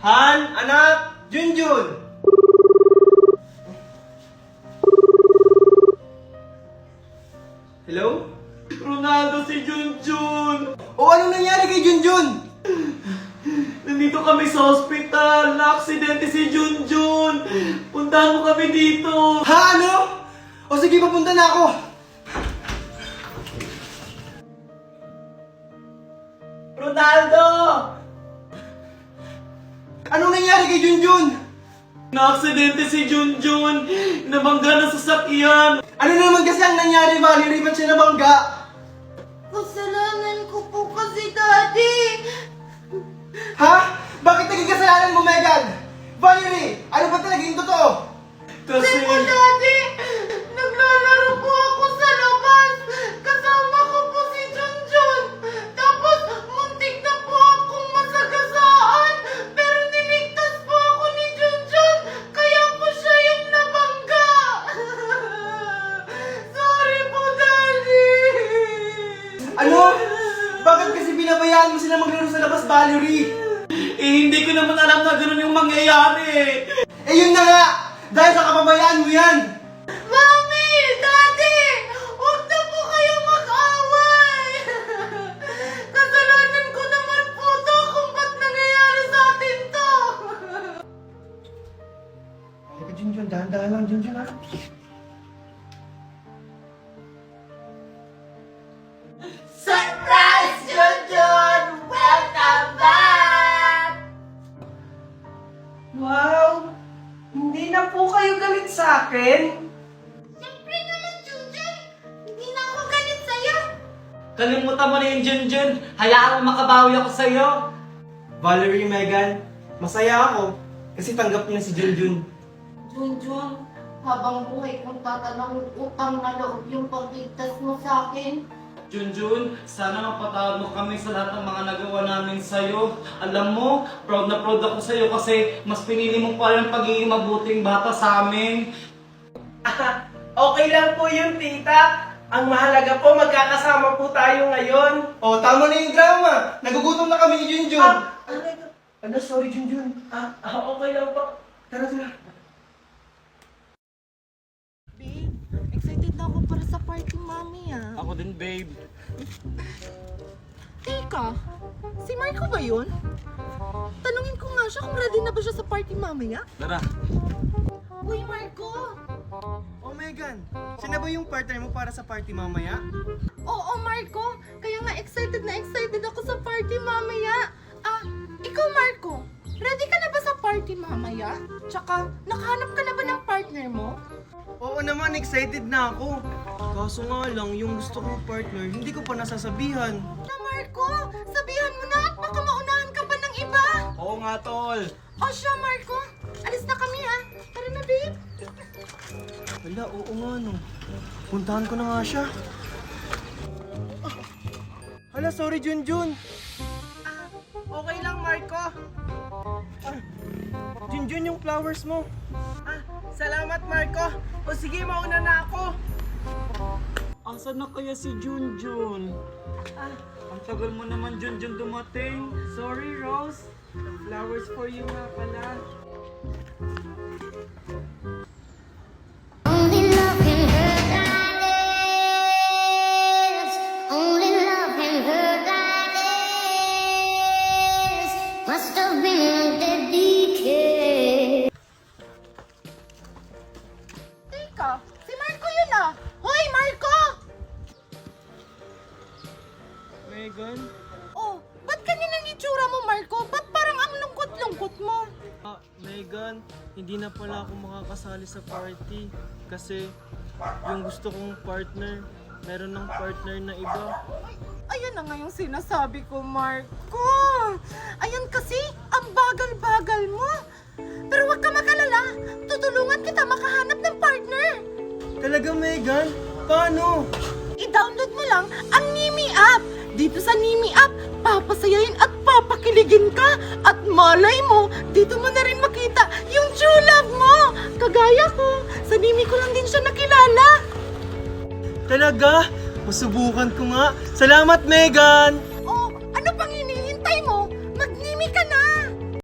Han, anak, Junjun! Hello? Ronaldo, si Junjun! O anong nangyari kay Junjun? Nandito kami sa ospital. Na-aksidente si Junjun. Puntahan mo kami dito. Ha, ano? O sige, papunta na ako. Ronaldo! Anong nangyari kay Junjun? Na-aksidente si Junjun. Nabangga ng sasakyan. Ano na naman kasi ang nangyari, Valerie? Ba't siya nabangga? Kasalanan ko po kasi, Daddy. Ha? Bakit naging kasalanan mo, Megan? Valerie, ano ba talaga yung totoo? Kasi... Kasi po, Daddy, naglalaro po ako sa labas. Kasama ko po si Junjun. Tapos, muntik na po akong masagasaan. Pero niligtas po ako ni Junjun. Kaya po siya yung nabangga. Sorry po, Daddy. Ano? Bakit kasi binabayaan mo sila maglaro sa labas, Valerie? hindi ko naman alam na ganun yung mangyayari. Eh yun na nga! Dahil sa kapabayaan mo yan! Mami! Daddy! Huwag na po kayo mag-away! Kasalanan ko naman po to kung ba't nangyayari sa atin to! Halika, Junjun. Dahan-dahan lang, Junjun, ha? Surprise, Junjun! Welcome back! Wow! Hindi na po kayo galit sa akin? Siyempre naman, Junjun! Hindi na ako galit sa'yo! Kalimutan mo na yung Junjun. Hayaan mo makabawi ako sa'yo. Valerie, Megan, masaya ako kasi tanggap niya si Junjun. Junjun, habang buhay kong tatanong utang na loob yung pagligtas mo sa akin. Junjun, sana mapatawad mo kami sa lahat ng mga nagawa namin sa'yo. Alam mo, proud na proud ako sa'yo kasi mas pinili mo pa rin ang pagiging mabuting bata sa amin. Okay lang po yun, tita. Ang mahalaga po, magkakasama po tayo ngayon. Oh, tama na yung drama! Nagugutom na kami ni Junjun! Ano, sorry, Junjun. Okay lang po. Tara, tara. Babe, excited na ako para sa party mami ah. Ako din, babe. Teka, si Marco ba yun? Tanungin ko nga siya kung ready na ba siya sa party mamaya. Tara. Uy, Marco! Oh, Megan, siya na ba yung partner mo para sa party mamaya? Oo, Marco! Kaya nga excited ako sa party mamaya. Ikaw, Marco, ready ka na ba sa party mamaya? Tsaka, nakahanap ka na ba ng partner mo? Oo naman, excited na ako. Kaso nga lang, yung gusto kong partner, hindi ko pa nasasabihan. Na, Marco! Sabihan mo na at baka maunahan ka pa ng iba! Oo nga, tol. O siya, Marco! Alis na kami ha! Tara na, babe! Wala, oo nga no. Puntahan ko na nga siya. Hala, sorry Junjun. Okay lang, Marco. Junjun, yung flowers mo. Salamat, Marco. O sige, mauna na ako. Asan na kaya si Junjun? Ang tagal mo naman, Junjun, dumating. Sorry, Rose. Flowers for you nga pala. Only love can hurt like this. Only love can hurt like this. Must have been the decay. Teka, si Marco yun ah! Hoy, Marco! Megan? Oh, ba't ganyan ang itsura mo, Marco? Ba't parang ang lungkot-lungkot mo? Megan, hindi na pala ako makakasali sa party. Kasi yung gusto kong partner, meron ng partner na iba. Ayan na nga yung sinasabi ko, Marco. Ayan kasi, ang bagal-bagal mo. Pero huwag ka mag-alala. Tutulungan kita makahanap ng partner. Talaga, Megan? Paano? I-download mo lang ang Nimi app. Dito sa Nimi app, papasayahin at papakiligin ka. At malay mo, dito mo na rin makita yung true love mo. Kagaya ko, sa Nimi ko lang din siya nakilala. Talaga? Masubukan ko nga. Salamat, Megan!